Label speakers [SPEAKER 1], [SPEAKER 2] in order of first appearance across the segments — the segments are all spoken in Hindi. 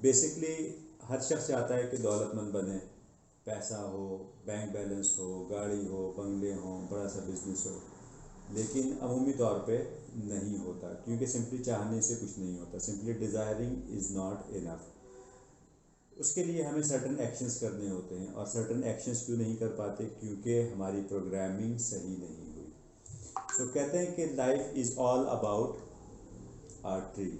[SPEAKER 1] बेसिकली हर शख्स चाहता है कि दौलतमंद बने, पैसा हो, बैंक बैलेंस हो, गाड़ी हो, बंगले हो, बड़ा सा बिजनेस हो, लेकिन अमूमी तौर पे नहीं होता, क्योंकि सिंपली चाहने से कुछ नहीं होता, simply desiring is not enough. उसके लिए हमें सर्टन एक्शंस करने होते हैं, और सर्टन एक्शंस क्यों नहीं कर पाते? क्योंकि हमारी प्रोग्रामिंग सही नहीं हुई। तो कहते हैं कि life is all about our tree.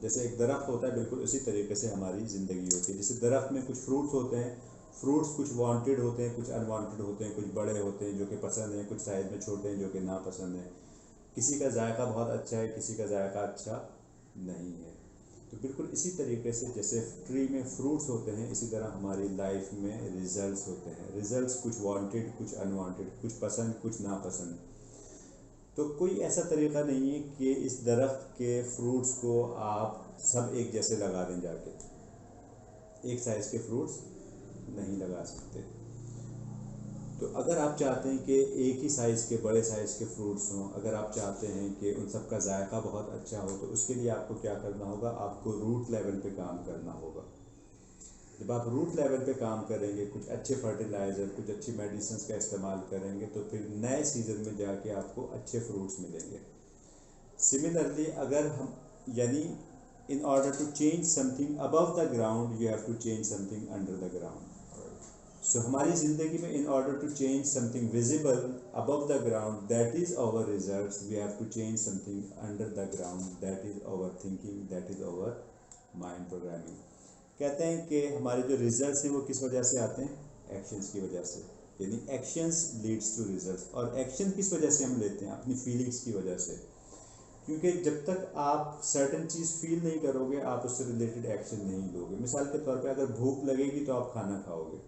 [SPEAKER 1] जैसे एक दरख्त होता है, बिल्कुल उसी तरीके से हमारी ज़िंदगी होती है। जैसे दरख्त में कुछ फ्रूट्स होते हैं, फ्रूट्स कुछ वांटेड होते हैं, कुछ अनवांटेड होते हैं, कुछ बड़े होते हैं जो कि पसंद हैं, कुछ साइज़ में छोटे हैं जो कि नापसंद हैं। किसी का जायका बहुत अच्छा है, किसी का जायका अच्छा नहीं है। तो बिल्कुल इसी तरीके से जैसे ट्री में फ्रूट्स होते हैं, इसी तरह हमारी लाइफ में रिजल्ट्स होते हैं। रिजल्ट्स कुछ वांटेड, कुछ अनवांटेड, कुछ पसंद, कुछ नापसंद। तो कोई ऐसा तरीका नहीं है कि इस दरख्त के फ्रूट्स को आप सब एक जैसे लगा दें जाके। एक साइज़ के फ्रूट्स नहीं लगा सकते। तो अगर आप चाहते हैं कि एक ही साइज़ के, बड़े साइज़ के फ्रूट्स हों, अगर आप चाहते हैं कि उन सब का जायका बहुत अच्छा हो, तो उसके लिए आपको क्या करना होगा? आपको रूट लेवल पे काम करना होगा। जब आप रूट लेवल पे काम करेंगे, कुछ अच्छे फर्टिलाइज़र, कुछ अच्छी मेडिसिन का इस्तेमाल करेंगे, तो फिर नए सीज़न में जाके आपको अच्छे फ्रूट्स मिलेंगे। सिमिलरली अगर हम, यानी in order to change something above the ground, you have to change something under the ground. So हमारी ज़िंदगी में in order to change something visible above the ground, that is our results, we have to change something under the ground, that is our thinking, that is our mind programming. कहते हैं कि हमारे जो रिजल्ट्स हैं वो किस वजह से आते हैं? एक्शंस की वजह से। यानी एक्शंस लीड्स टू रिजल्ट्स। और एक्शन किस वजह से हम लेते हैं? अपनी फीलिंग्स की वजह से। क्योंकि जब तक आप सर्टन चीज़ फील नहीं करोगे, आप उससे रिलेटेड एक्शन नहीं लोगे। मिसाल के तौर पे अगर भूख लगेगी तो आप खाना खाओगे,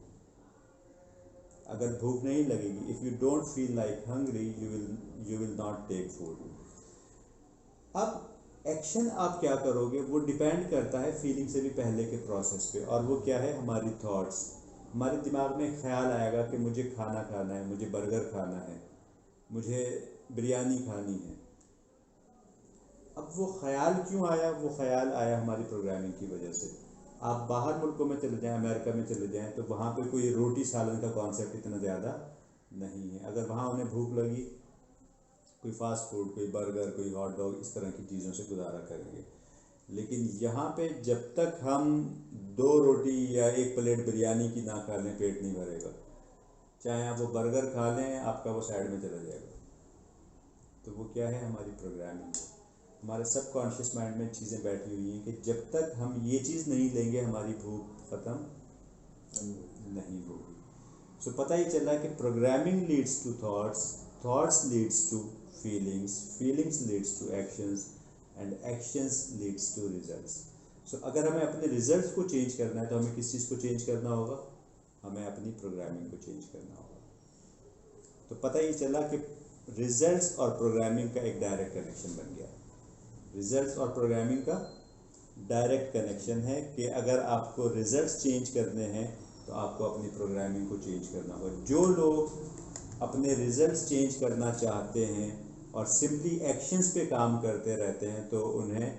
[SPEAKER 1] अगर भूख नहीं लगेगी, if you don't feel like hungry, you will not take food. अब एक्शन आप क्या करोगे वो डिपेंड करता है फीलिंग से भी पहले के प्रोसेस पे, और वो क्या है? हमारी थॉट्स। हमारे दिमाग में ख्याल आएगा कि मुझे खाना खाना है, मुझे बर्गर खाना है, मुझे बिरयानी खानी है। अब वो ख्याल क्यों आया? वो ख्याल आया हमारी प्रोग्रामिंग की वजह से। आप बाहर मुल्कों में चले जाएं, अमेरिका में चले जाएं, तो वहाँ पे कोई रोटी सालन का कॉन्सेप्ट इतना ज़्यादा नहीं है। अगर वहाँ उन्हें भूख लगी, कोई फास्ट फूड, कोई बर्गर, कोई हॉट डॉग, इस तरह की चीज़ों से गुजारा करेंगे। लेकिन यहाँ पे जब तक हम 2 रोटी या एक प्लेट बिरयानी की ना खा लें, पेट नहीं भरेगा। चाहे आप वो बर्गर खा लें, आपका वो साइड में चला जाएगा। तो वो क्या है? हमारी प्रोग्रामिंग है। हमारे सबकॉन्शियस माइंड में चीज़ें बैठी हुई हैं कि जब तक हम ये चीज़ नहीं लेंगे, हमारी भूख ख़त्म नहीं होगी। सो पता ही चला कि programming leads to thoughts, thoughts leads to feelings, feelings leads to actions, and actions leads to results. So अगर हमें अपने रिजल्ट्स को चेंज करना है, तो हमें किस चीज़ को चेंज करना होगा? हमें अपनी प्रोग्रामिंग को चेंज करना होगा। तो पता ही चला कि रिजल्ट्स और प्रोग्रामिंग का एक डायरेक्ट कनेक्शन बन गया। रिजल्ट्स और प्रोग्रामिंग का डायरेक्ट कनेक्शन है कि अगर आपको रिजल्ट्स चेंज करने हैं, तो आपको अपनी प्रोग्रामिंग को चेंज करना होगा। जो लोग अपने रिजल्ट्स चेंज करना चाहते हैं और सिंपली एक्शंस पे काम करते रहते हैं, तो उन्हें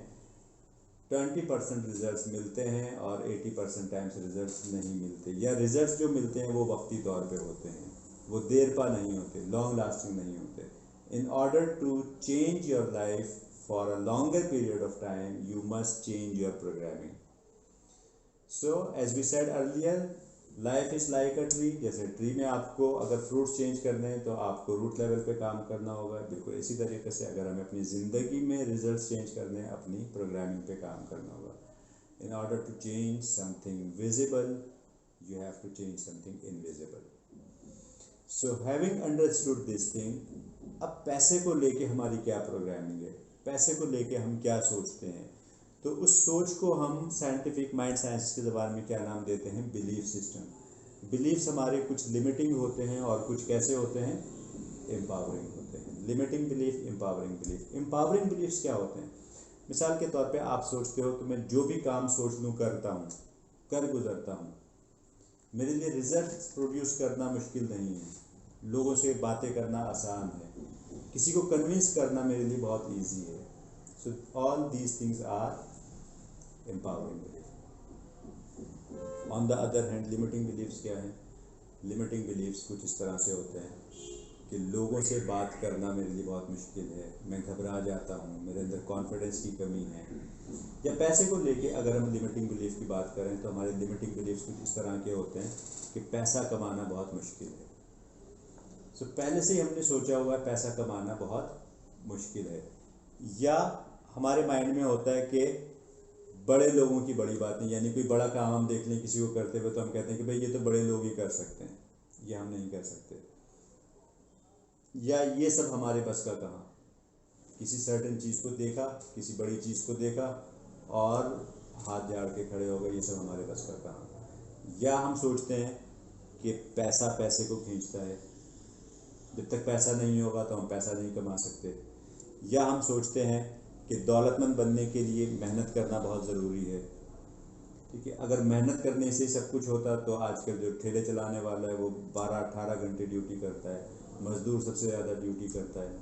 [SPEAKER 1] 20% रिजल्ट्स मिलते हैं और 80% टाइम्स रिजल्ट्स नहीं मिलते, या रिजल्ट्स जो मिलते हैं वो वक्ती तौर पे होते हैं, वो देर पा नहीं होते, लॉन्ग लास्टिंग नहीं होते। In order to change your life for a longer period of time, you must change your programming. So as we said earlier, life is like a tree. जैसे ट्री में आपको अगर फ्रूट्स चेंज करने हैं, तो आपको रूट लेवल पे काम करना होगा। बिल्कुल इसी तरीके से अगर हमें अपनी ज़िंदगी में रिजल्ट्स चेंज करने हैं, अपनी प्रोग्रामिंग पे काम करना होगा। In order to change something visible, you have to change something invisible. So having understood this thing, अब पैसे को लेके हमारी क्या प्रोग्रामिंग है, पैसे को लेके हम क्या सोचते हैं, तो उस सोच को हम साइंटिफिक माइंड साइंस के ज़बान में क्या नाम देते हैं? Belief system. बिलीफ्स हमारे कुछ लिमिटिंग होते हैं और कुछ कैसे होते हैं? एम्पावरिंग होते हैं। Limiting belief, empowering belief. Empowering beliefs क्या होते हैं? मिसाल के तौर पे आप सोचते हो कि मैं जो भी काम सोच लूँ करता हूँ, कर गुजरता हूँ, मेरे लिए रिजल्ट प्रोड्यूस करना मुश्किल नहीं है, लोगों से बातें करना आसान है, किसी को कन्विंस करना मेरे लिए बहुत इजी है। So all these things are empowering belief. On the other hand limiting believes क्या हैं? लिमिटिंग बिलीव्स कुछ इस तरह से होते हैं कि लोगों से बात करना मेरे लिए बहुत मुश्किल है, मैं घबरा जाता हूँ, मेरे अंदर कॉन्फिडेंस की कमी है। या पैसे को लेके अगर हम लिमिटिंग बिलीफ की बात करें तो हमारे लिमिटिंग बिलीफ्स कुछ इस तरह के होते हैं कि पैसा कमाना बहुत मुश्किल है। सो पहले से ही हमने सोचा हुआ है पैसा कमाना बहुत मुश्किल है। या हमारे माइंड में होता है कि बड़े लोगों की बड़ी बातें, यानी कोई बड़ा काम हम देख लें किसी को करते हुए तो हम कहते हैं कि भाई ये तो बड़े लोग ही कर सकते हैं, ये हम नहीं कर सकते। या ये सब हमारे बस का कहाँ, किसी सर्टेन चीज़ को देखा, किसी बड़ी चीज़ को देखा और हाथ झाड़ के खड़े हो गए, ये सब हमारे बस का कहाँ। या हम सोचते हैं कि पैसा पैसे को खींचता है, जब तक पैसा नहीं होगा तो हम पैसा नहीं कमा सकते। या हम सोचते हैं कि दौलतमंद बनने के लिए मेहनत करना बहुत ज़रूरी है। ठीक है, अगर मेहनत करने से सब कुछ होता तो आजकल जो ठेले चलाने वाला है वो 12-18 घंटे ड्यूटी करता है, मज़दूर सबसे ज़्यादा ड्यूटी करता है।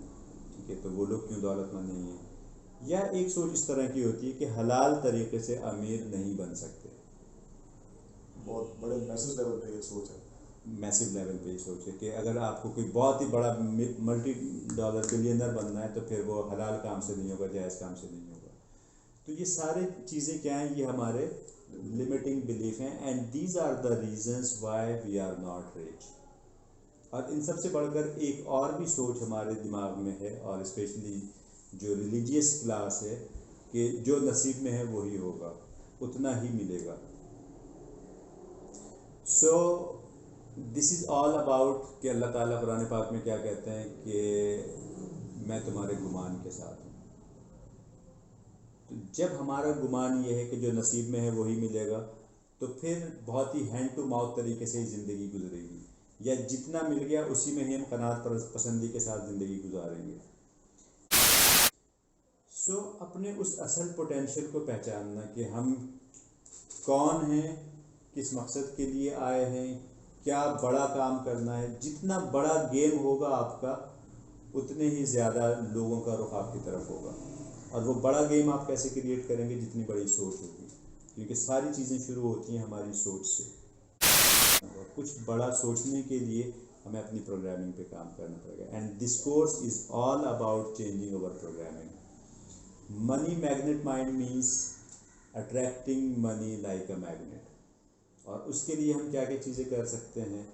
[SPEAKER 1] ठीक है, तो वो लोग क्यों दौलतमंद नहीं है। या एक सोच इस तरह की होती है कि हलाल तरीके से अमीर नहीं बन सकते।
[SPEAKER 2] बहुत बड़े मैसेज लेवल पे ये सोच है।
[SPEAKER 1] मैसिव लेवल पे ये सोच है कि अगर आपको कोई बहुत ही बड़ा मल्टी डॉलर बिलियनर बनना है तो फिर वो हलाल काम से नहीं होगा, जायज़ काम से नहीं होगा। तो ये सारी चीज़ें क्या हैं, ये हमारे लिमिटिंग बिलीफ हैं। And these are the reasons why we are not rich. और इन सबसे बढ़कर एक और भी सोच हमारे दिमाग में है, और स्पेशली जो रिलीजियस क्लास है, कि जो नसीब में है वही होगा, उतना ही मिलेगा। So this is all about कि अल्लाह ताला कुरान पाक में क्या कहते हैं कि मैं तुम्हारे गुमान के साथ हूँ। तो जब हमारा गुमान ये है कि जो नसीब में है वही मिलेगा, तो फिर बहुत ही हैंड टू माउथ तरीके से ही ज़िंदगी गुजरेगी, या जितना मिल गया उसी में ही हम कनात पसंदी के साथ ज़िंदगी गुजारेंगे। सो अपने उस असल पोटेंशियल को पहचानना कि हम कौन हैं, किस मकसद के लिए आए हैं, क्या बड़ा काम करना है। जितना बड़ा गेम होगा आपका, उतने ही ज़्यादा लोगों का रुख आपकी तरफ होगा। और वो बड़ा गेम आप कैसे क्रिएट करेंगे, जितनी बड़ी सोच होगी, क्योंकि सारी चीज़ें शुरू होती हैं हमारी सोच से। और कुछ बड़ा सोचने के लिए हमें अपनी प्रोग्रामिंग पे काम करना पड़ेगा। And this course is all about changing our programming. Money magnet mind means attracting money like a magnet. और उसके लिए हम क्या क्या चीज़ें कर सकते हैं,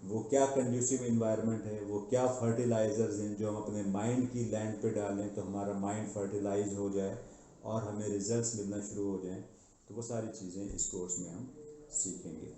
[SPEAKER 1] वो क्या कंड्यूसिव इन्वायरमेंट है, वो क्या फर्टिलाइज़र्स हैं जो हम अपने माइंड की लैंड पे डालें तो हमारा माइंड फर्टिलाइज हो जाए और हमें रिजल्ट्स मिलना शुरू हो जाएं। तो वो सारी चीज़ें इस कोर्स में हम सीखेंगे।